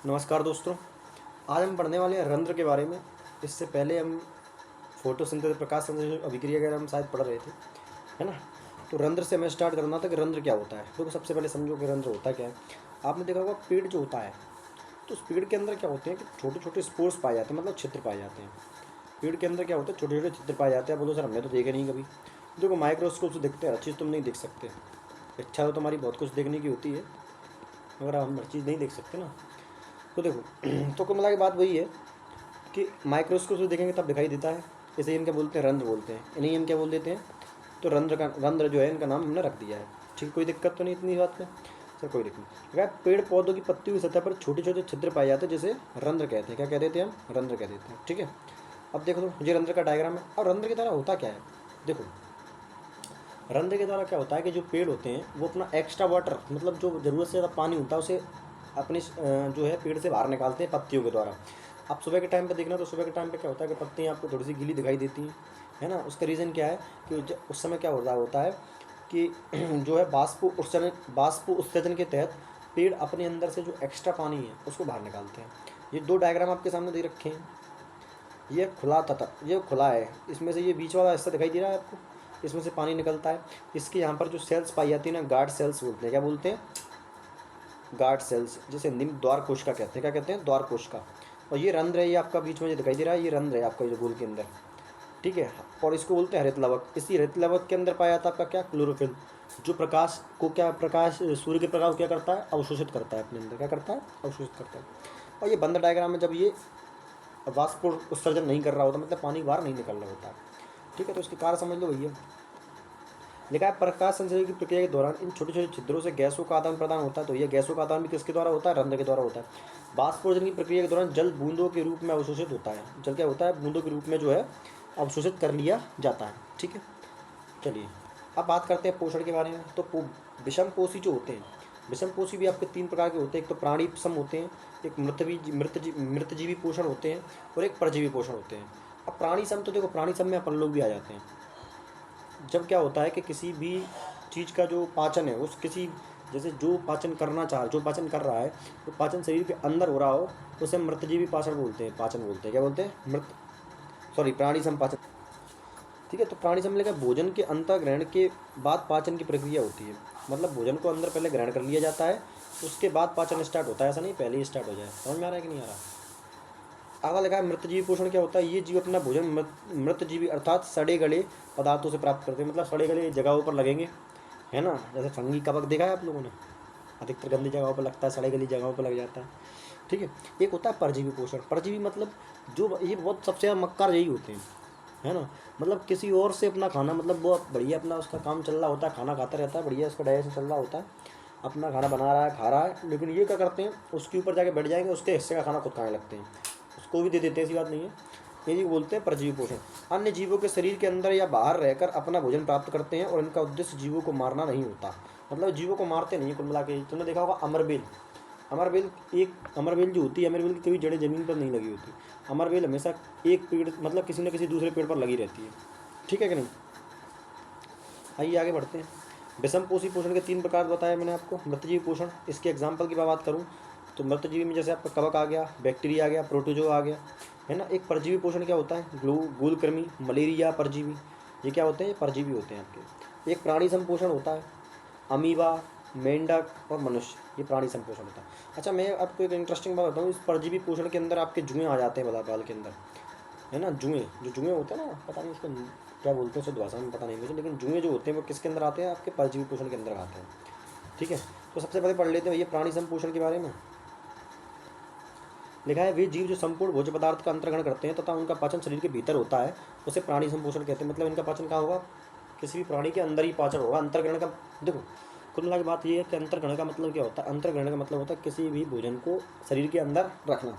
नमस्कार दोस्तों। आज हम पढ़ने वाले हैं रंध्र के बारे में। इससे पहले हम फोटोसिंथेसिस, प्रकाश संश्लेषण, अभिक्रिया वगैरह हम शायद पढ़ रहे थे, है ना। तो रंध्र से हमें स्टार्ट करना था कि रंध्र क्या होता है। देखो, सबसे पहले समझो कि रंध्र होता क्या है। आपने देखा होगा पेड़ जो होता है, तो उस पेड़ के अंदर क्या होते हैं कि छोटे छोटे स्पोर्स पाए जाते हैं, मतलब छिद्र पाए जाते हैं। पेड़ के अंदर क्या होता है, छोटे छोटे छिद्र पाए जाते हैं। बोलो सर, हमने तो देखे नहीं कभी। देखो, माइक्रोस्कोप से देखते हैं, हर चीज़ तुम नहीं देख सकते। इच्छा तो तुम्हारी बहुत कुछ देखने की होती है, मगर हम हर चीज़ नहीं देख सकते ना। तो देखो तो कुल मिला के बात वही है कि माइक्रोस्कोप से देखेंगे तब दिखाई देता है। इसे इनके बोलते हैं रंध्र बोलते हैं, इन्हें हम क्या बोल देते हैं। तो रंध्र जो है, इनका नाम हमने रख दिया है। ठीक, कोई दिक्कत तो नहीं इतनी बात में सर? कोई दिक्कत नहीं। अगर पेड़ पौधों की पत्तियों की सतह पर छोटे छोटे छिद्र पाए जाते हैं, जैसे रंध्र कहते हैं। क्या कह देते हैं हम? रंध्र कह देते हैं। ठीक है, अब देखो तो ये रंध्र का डायग्राम है। और रंध्र की तरह होता क्या है, देखो। रंध्र के द्वारा क्या होता है कि जो पेड़ होते हैं वो अपना एक्स्ट्रा वाटर, मतलब जो ज़रूरत से ज़्यादा पानी होता है, उसे अपने जो है पेड़ से बाहर निकालते हैं पत्तियों के द्वारा। आप सुबह के टाइम पे देखना, तो सुबह के टाइम पे क्या होता है कि पत्तियाँ आपको थोड़ी सी गीली दिखाई देती हैं, है ना। उसका रीज़न क्या है कि उस समय क्या होता है कि जो है बाष्प उत्सर्जन के तहत पेड़ अपने अंदर से जो एक्स्ट्रा पानी है उसको बाहर निकालते हैं। ये दो डायग्राम आपके सामने दे रखे हैं। ये खुला तथा ये खुला है, इसमें से ये बीच वाला हिस्सा दिखाई दे रहा है आपको, इसमें से पानी निकलता है। इसके यहाँ पर जो सेल्स पाई जाती है ना, गार्ड सेल्स बोलते हैं। क्या बोलते हैं? गार्ड सेल्स, जिसे निम्न द्वार कोशिका कहते हैं। क्या कहते हैं? द्वार कोशिका। और ये रंध्र है, ये आपका बीच में जो दिखाई दे रहा है, ये रंध्र है आपका, ये गोल के अंदर। ठीक है, और इसको बोलते हैं हरित लवक। इसी हरित लवक के अंदर पाया जाता है आपका क्या? क्लोरोफिल, जो प्रकाश को सूर्य के प्रकाश को क्या करता है? अवशोषित करता है अपने अंदर। क्या करता है? अवशोषित करता है। और ये बंद डायग्राम में जब ये वाष्प उत्सर्जन नहीं कर रहा होता, मतलब पानी बाहर नहीं निकल रहा होता। ठीक है, तो इसके कार्य समझ लो भैया। लिखा है प्रकाश संश्लेषण की प्रक्रिया के दौरान इन छोटे छोटे छिद्रों से गैसों का आदान प्रदान होता है। तो यह गैसों का आदान भी किसके द्वारा होता है? रंध्र के द्वारा होता है। बाष्पोर्जन की प्रक्रिया के दौरान जल बूंदों के रूप में अवशोषित होता है। जल क्या होता है? बूंदों के रूप में जो है अवशोषित कर लिया जाता है। ठीक है, चलिए अब बात करते हैं पोषण के बारे में। तो विषम पोषी जो होते हैं, विषम पोषी भी आपके तीन प्रकार के होते हैं। एक तो प्राणी सम होते हैं, एक मृतजीवी पोषण होते हैं, और एक परजीवी पोषण होते हैं। अब प्राणी सम, तो देखो प्राणी सम में अपन लोग भी आ जाते हैं। जब क्या होता है कि किसी भी चीज़ का जो पाचन है, उस किसी जैसे जो पाचन कर रहा है, वो पाचन शरीर के अंदर हो रहा हो, उसे मृतजीवी पाचन बोलते हैं। क्या बोलते हैं? प्राणी सम पाचन। ठीक है, तो प्राणी समूह का भोजन के अंतर ग्रहण के बाद पाचन की प्रक्रिया होती है। मतलब भोजन को अंदर पहले ग्रहण कर लिया जाता है, उसके बाद पाचन स्टार्ट होता है। ऐसा नहीं पहले ही स्टार्ट हो जाए। समझ में आ रहा है कि नहीं आ रहा? आगे लगा है मृतजीवी पोषण। क्या होता है? ये जीव अपना भोजन मृतजीवी अर्थात सड़े गले पदार्थों से प्राप्त करते हैं। मतलब सड़े गले जगहों पर लगेंगे, है ना। जैसे फंगी कवक देखा है आप लोगों ने, अधिकतर गंदी जगहों पर लगता है, सड़े गली जगहों पर लग जाता है। ठीक है, एक होता है परजीवी पोषण। परजीवी मतलब जो ये बहुत सबसे ज़्यादा मक्कार यही होते हैं, है ना। मतलब किसी और से अपना खाना, मतलब वो बढ़िया अपना उसका काम चल रहा होता है, खाना खाता रहता है, बढ़िया उसका डाइजेशन चल रहा होता है, अपना खाना बना रहा है, खा रहा है, लेकिन ये क्या करते हैं, उसके ऊपर जाके बैठ जाएंगे, उसके हिस्से का खाना खुद खाने लगते हैं, उसको भी दे देते हैं। ऐसी बात नहीं है, यही बोलते हैं परजीवी पोषण। अन्य जीवों के शरीर के अंदर या बाहर रहकर अपना भोजन प्राप्त करते हैं, और इनका उद्देश्य जीवों को मारना नहीं होता। मतलब जीवों को मारते नहीं, कुल मिला के। तुमने देखा होगा अमरबेल, अमरबेल जो होती है, अमरबेल की कभी जड़ें ज़मीन पर नहीं लगी होती। अमरबेल हमेशा एक पेड़, मतलब किसी न किसी दूसरे पेड़ पर लगी रहती है। ठीक है कि नहीं? आइए आगे बढ़ते हैं। विषम पोषी पोषण के तीन प्रकार बताए मैंने आपको। मृतजीवी पोषण, इसके एग्जाम्पल की मैं बात करूँ तो मृतजीवी में जैसे आपका कवक आ गया, बैक्टीरिया आ गया, प्रोटोजो आ गया, है ना। एक परजीवी पोषण क्या होता है? गूलकृमि, मलेरिया परजीवी, ये क्या होते हैं? ये परजीवी होते हैं आपके। एक प्राणी संपोषण होता है, अमीबा, मेंढक और मनुष्य, ये प्राणी संपोषण होता है। अच्छा, मैं आपको एक इंटरेस्टिंग बात बताऊँ। इस परजीवी पोषण के अंदर आपके जुएँ आ जाते हैं बाल के अंदर, है ना। जुएँ होते हैं ना, पता नहीं उसको क्या बोलते हैं, शुद्ध भाषा में पता नहीं मुझे, लेकिन जुएँ जो होते हैं वो किसके अंदर आते हैं? आपके परजीवी पोषण के अंदर आते हैं। ठीक है, तो सबसे पहले पढ़ लेते हैं ये प्राणी संपोषण के बारे में। लिखा है वे जीव जो संपूर्ण भोज्य पदार्थ का अंतर्ग्रहण करते हैं तथा उनका पाचन शरीर के भीतर होता है, उसे प्राणी संपोषण कहते हैं। मतलब इनका पाचन कहाँ होगा? किसी भी प्राणी के अंदर ही पाचन होगा। अंतर्ग्रहण का, देखो कुल मिला के बात ये है कि अंतर्ग्रहण का मतलब क्या होता है? अंतर्ग्रहण का मतलब होता है किसी भी भोजन को शरीर के अंदर रखना।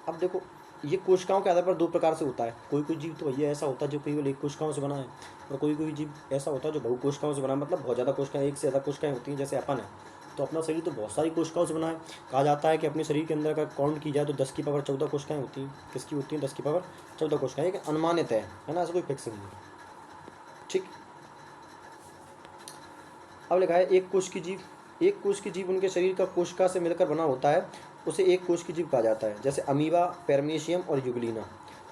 अब देखो, ये कोशिकाओं के आधार पर दो प्रकार से होता है। कोई कोई जीव तो भैया ऐसा होता है जो केवल एक कोशिकाओं से बना है, और कोई कोई जीव ऐसा होता है जो बहु कोशिकाओं से बना है। मतलब बहुत ज़्यादा कोशिकाएं, एक से ज़्यादा कोशिकाएं होती हैं। जैसे अपन है, तो अपना शरीर तो बहुत सारी कोशिकाओं से बना है। कहा जाता है कि अपने शरीर के अंदर का काउंट की जाए तो 10 की पावर 14 कोशिकाएं होती हैं। किसकी होती हैं? 10 की पावर 14 कोशिकाएं। एक अनुमानित है ना, ऐसा कोई फिक्स नहीं है। ठीक, अब लिखा है एक कोश की जीव, एक कोश की जीव उनके शरीर का कोशिका से मिलकर बना होता है, उसे एक कोश की जीव कहा जाता है। जैसे अमीबा, पैरामीशियम और यूग्लिना।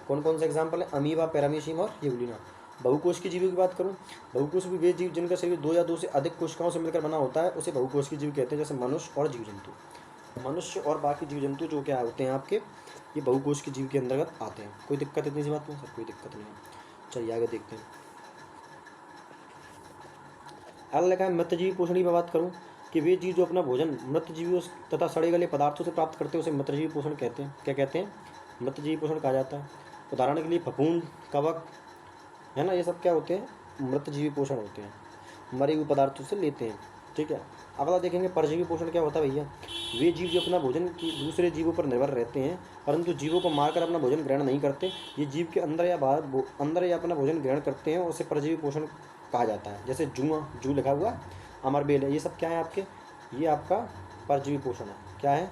कौन कौन से एग्जाम्पल है? अमीबा, पैरामीशियम और यूग्लिना। बहुकोश की जीवों की बात करूँ, बहुकोश भी वे जीव जिनका शरीर 2 या 2 से अधिक कोशिकाओं से मिलकर बना होता है, उसे बहुकोश की जीव कहते हैं। जैसे मनुष्य और जीव जंतु। मनुष्य और बाकी जीव जंतु जो क्या होते हैं आपके, ये बहुकोश की जीव के अंतर्गत आते हैं। कोई दिक्कत इतनी सी बात में? सर कोई दिक्कत नहीं है। चलिए आगे देखते हैं। अगला लिखा है मृतजीवी पोषण की मैं बात करूँ कि वे जीव जो अपना भोजन मृतजीवियों तथा सड़े गले पदार्थों से प्राप्त करते हैं, उसे मृतजीवी पोषण कहते हैं। क्या कहते हैं? मृतजीवी पोषण कहा जाता है। उदाहरण के लिए फफूंद, कवक, है ना, ये सब क्या होते हैं? मृतजीवी पोषण होते हैं, मरे हुए पदार्थों से लेते हैं। ठीक है। अगला देखेंगे परजीवी पोषण क्या होता है भैया। वे जीव जो अपना भोजन की दूसरे जीवों पर निर्भर रहते हैं, परंतु जीवों को मारकर अपना भोजन ग्रहण नहीं करते। ये जीव के अंदर या बाहर अंदर या अपना भोजन ग्रहण करते हैं, और उसे परजीवी पोषण कहा जाता है। जैसे जुआ, जू लिखा हुआ, अमरबेल है, ये सब क्या है आपके? ये आपका परजीवी पोषण है। क्या है?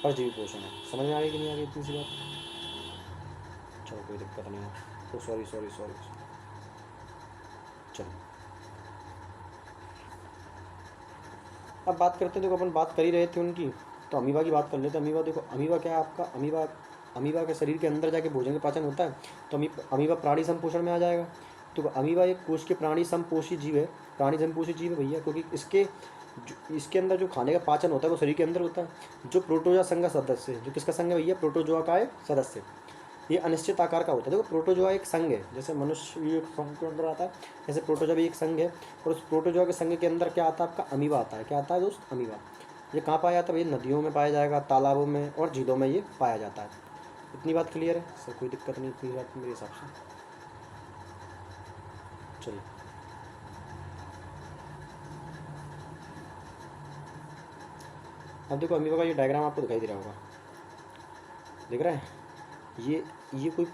परजीवी पोषण है। समझ में आ गई कि नहीं आ गई इतनी सी बात? चलो कोई दिक्कत नहीं है। तो सॉरी सॉरी सॉरी। चलो अब बात करते हैं। देखो अपन बात कर ही रहे थे उनकी, तो अमीबा की बात कर लेते हैं। अमीबा देखो, अमीबा क्या है आपका? अमीबा के शरीर के अंदर जाके भोजन का पाचन होता है, तो अमीबा प्राणी संपोषण में आ जाएगा। तो अमीबा एक कोश के प्राणी संपोषी जीव है। प्राणी संपोषी जीव है भैया, क्योंकि इसके अंदर जो खाने का पाचन होता है वो शरीर के अंदर होता है। जो प्रोटोजोआ संघ का सदस्य है, जो किसका संघ है भैया? प्रोटोजोआ का एक सदस्य। ये अनिश्चित आकार का होता है। देखो प्रोटोजोआ एक संघ है, जैसे मनुष्य भी एक संघ के अंदर आता है, जैसे प्रोटोजोआ भी एक संघ है। और उस प्रोटोजोआ के संघ के अंदर क्या आता है आपका? अमीबा आता है। क्या आता है दोस्त? अमीबा। ये कहाँ पाया जाता है भैया? नदियों में पाया जाएगा, तालाबों में और झीलों में ये पाया जाता है। इतनी बात क्लियर है सर? कोई दिक्कत नहीं इतनी बात मेरे हिसाब से। चलिए अब देखो अमीबा का ये डायग्राम आपको दिखाई दे रहा होगा, दिख रहा है? ये कोई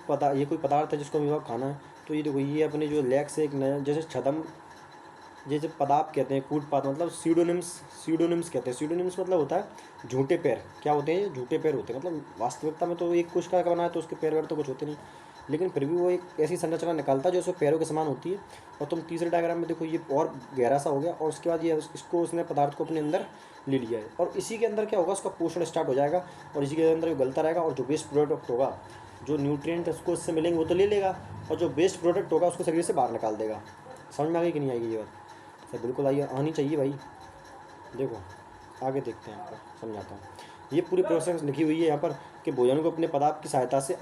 पदार्थ है जिसको अमीबा को खाना है। तो ये देखो, ये अपने जो लेग से एक नया, जैसे छदम, जैसे पदार्थ कहते हैं, कूटपात, मतलब सीडोनिम्स कहते हैं। सीडोनिम्स मतलब होता है झूठे पैर। क्या होते हैं? झूठे पैर होते हैं। मतलब वास्तविकता में तो एक कोशिका का बना है, तो उसके पैर वैर तो कुछ होते नहीं, लेकिन फिर भी वो एक ऐसी संरचना निकालता है जो उसके पैरों के समान होती है। और तुम तीसरे डायग्राम में देखो, ये और गहरा सा हो गया, और उसके बाद ये इसको उसने पदार्थ को अपने अंदर ले लिया है, और इसी के अंदर क्या होगा? उसका पोषण स्टार्ट हो जाएगा, और इसी के अंदर वो गलता रहेगा, और जो वेस्ट प्रोडक्ट होगा, जो न्यूट्रिएंट उसको इससे मिलेंगे वो तो ले लेगा, और जो वेस्ट प्रोडक्ट होगा उसको शरीर से बाहर निकाल देगा। समझ में आ गई कि नहीं आएगी ये बात? सर बिल्कुल आनी चाहिए भाई। देखो आगे देखते हैं, आपको समझाता हूँ। ये पूरी प्रोसेस लिखी हुई है यहाँ पर कि भोजन को अपने पदार्थ की सहायता से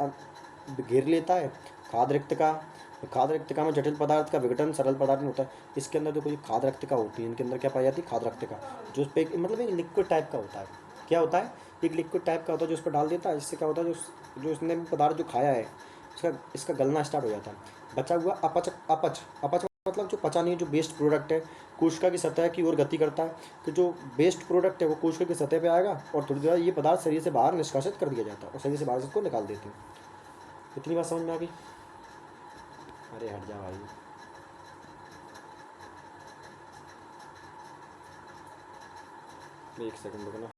घेर लेता है। खाद्य रक्तिका में जटिल पदार्थ का विघटन सरल पदार्थ में होता है। इसके अंदर देखो, ये खाद्य रक्तिका होती है, इनके अंदर क्या पाई जाती है? खाद्य रक्तिका, जो उस पर मतलब एक लिक्विड टाइप का होता है। क्या होता है? एक लिक्विड टाइप का होता है जो उस पर डाल देता है। इससे क्या होता है? जो उसने पदार्थ जो खाया है, इसका गलना स्टार्ट हो जाता है। बचा हुआ अपच अपच अपच मतलब जो पचा नहीं, जो वेस्ट प्रोडक्ट है, कोशिका की सतह की ओर गति करता है। तो जो वेस्ट प्रोडक्ट है वो कोशिका की सतह पे आएगा, और थोड़ी देर ये पदार्थ शरीर से बाहर निष्कासित कर दिया जाता है, और शरीर से बाहर इसको निकाल देते हैं। इतनी बात समझ में आ गई? अरे हट जा भाई, एक सेकंड रुकना।